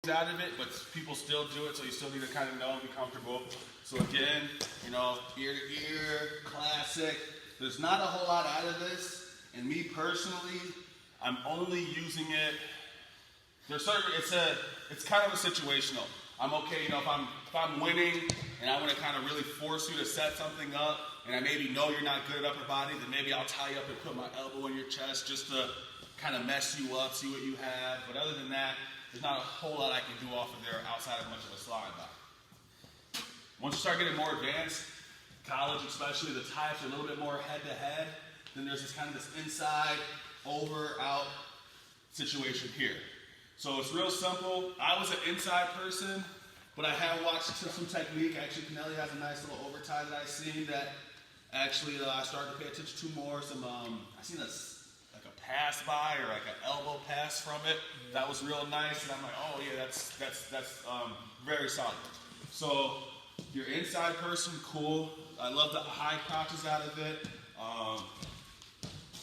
out of it, but people still do it, so you still need to kind of know and be comfortable. So again, you know, ear to ear, classic. There's not a whole lot out of this, and me personally, I'm only using it. There's certain, it's kind of a situational. I'm okay, you know, if I'm winning and I want to kind of really force you to set something up, and I maybe know you're not good at upper body, then maybe I'll tie you up and put my elbow in your chest just to kind of mess you up, see what you have. But other than that, there's not a whole lot I can do off of there outside of much of a slide by. Once you start getting more advanced, college especially, the types are a little bit more head to head. Then there's this kind of this inside, over, out situation here. So it's real simple. I was an inside person, but I have watched some technique. Actually, Pinelli has a nice little over tie that I've seen that actually I started to pay attention to more. I seen like a pass by or like an elbow pass from it. That was real nice, and I'm like, oh yeah, that's very solid. So you're inside person, cool. I love the high crouches out of it.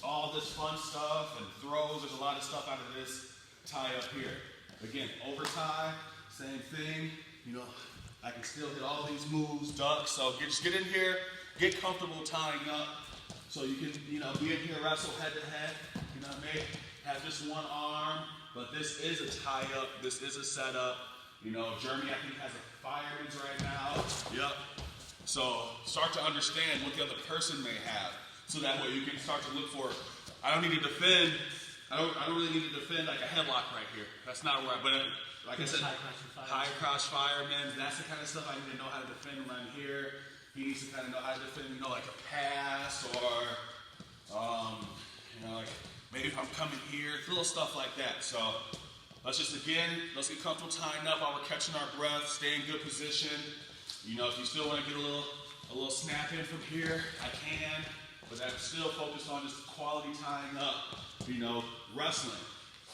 All this fun stuff and throws. There's a lot of stuff out of this tie up here. Again, over tie, same thing. You know, I can still hit all these moves, duck. So just get in here, get comfortable tying up. So you can, you know, be in here, wrestle head to head. You know what I mean? Have just one arm, but this is a tie up. This is a setup. You know, Jeremy, I think, has a fireman's right now. Yep. So start to understand what the other person may have, so that way you can start to look for. I don't need to defend. I don't really need to defend like a headlock right here. That's not where but like I said, high crouch fireman. That's the kind of stuff I need to know how to defend when I'm here. He needs to kind of know how to defend, you know, like a pass or, you know, like maybe if I'm coming here, little stuff like that. So let's get comfortable tying up while we're catching our breath. Stay in good position. You know, if you still want to get a little snap in from here, I can. But I'm still focused on just quality tying up, you know, wrestling.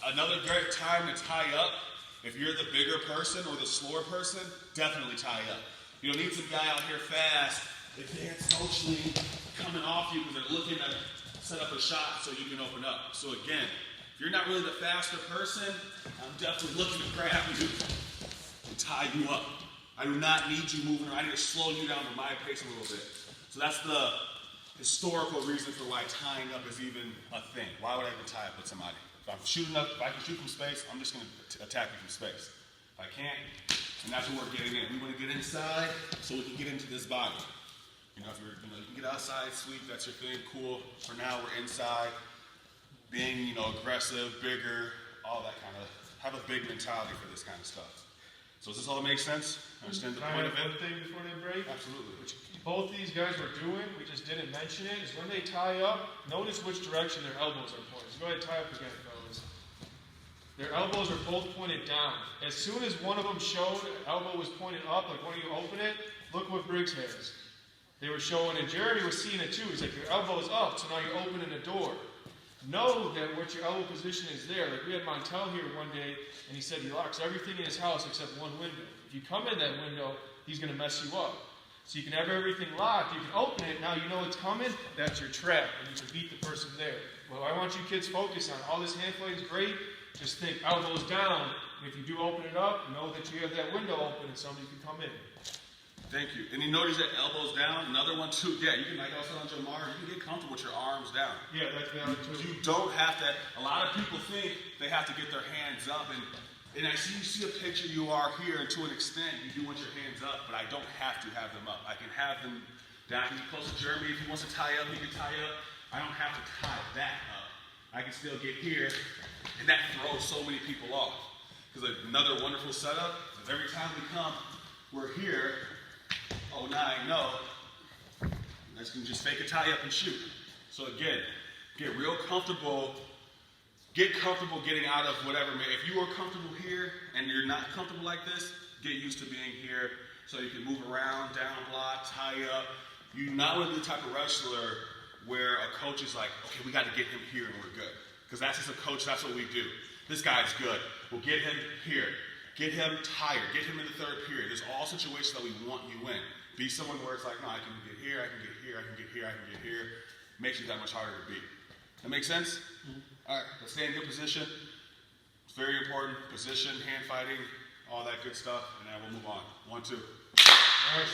Another great time to tie up, if you're the bigger person or the slower person, definitely tie up. You don't need some guy out here fast, advanced socially, coming off you because they're looking to set up a shot so you can open up. So again, if you're not really the faster person, I'm definitely looking to grab you and tie you up. I do not need you moving around. I need to slow you down to my pace a little bit. So that's the historical reason for why tying up is even a thing. Why would I even tie up with somebody? If I'm shooting up, if I can shoot from space, I'm just going to attack you from space. If I can't, and that's what we're getting in. We want to get inside so we can get into this body. You know, you can get outside, sweep, that's your thing, cool. For now, we're inside, being, you know, aggressive, bigger, all that kind of, have a big mentality for this kind of stuff. So does this all make sense? Understand the point of it? One thing before they break? Absolutely. Which both these guys were doing, we just didn't mention it, is when they tie up, notice which direction their elbows are pointing. So go ahead and tie up again, fellas. Their elbows are both pointed down. As soon as one of them showed elbow was pointed up, like when you open it, look what Briggs has. They were showing, and Jeremy was seeing it too. He's like, your elbow is up, so now you're opening the door. Know that what your elbow position is there. Like we had Montel here one day, and he said he locks everything in his house except one window. If you come in that window, he's going to mess you up. So you can have everything locked, you can open it, now you know it's coming, that's your trap, and you can beat the person there. Well, I want you kids focused on all this hand fighting is great, just think elbows down, and if you do open it up, know that you have that window open and somebody can come in. Thank you. And you notice that elbows down, another one too, yeah, you can, like also on Jamar, you can get comfortable with your arms down. Yeah, that's valid too. You don't have to, a lot of people think they have to get their hands up, and I see you see a picture, you are here, and to an extent, you do want your hands up, but I don't have to have them up. I can have them down. I can get close to Jeremy. If he wants to tie up, he can tie up. I don't have to tie that up. I can still get here, and that throws so many people off. Because another wonderful setup is every time we come, we're here. Oh, now I know. I can just fake a tie up and shoot. So again, get real comfortable. Get comfortable getting out of whatever. If you are comfortable here and you're not comfortable like this, get used to being here so you can move around, down block, tie up. You not want to be the type of wrestler where a coach is like, okay, we got to get him here and we're good. Because that's just a coach, that's what we do. This guy's good. We'll get him here. Get him tired. Get him in the third period. There's all situations that we want you in. Be someone where it's like, no, I can get here, I can get here, I can get here, I can get here. Makes you that much harder to beat. That make sense? Mm-hmm. All right, let's stay in good position. It's very important. Position, hand fighting, all that good stuff, and then we'll move on. 1, 2. All right,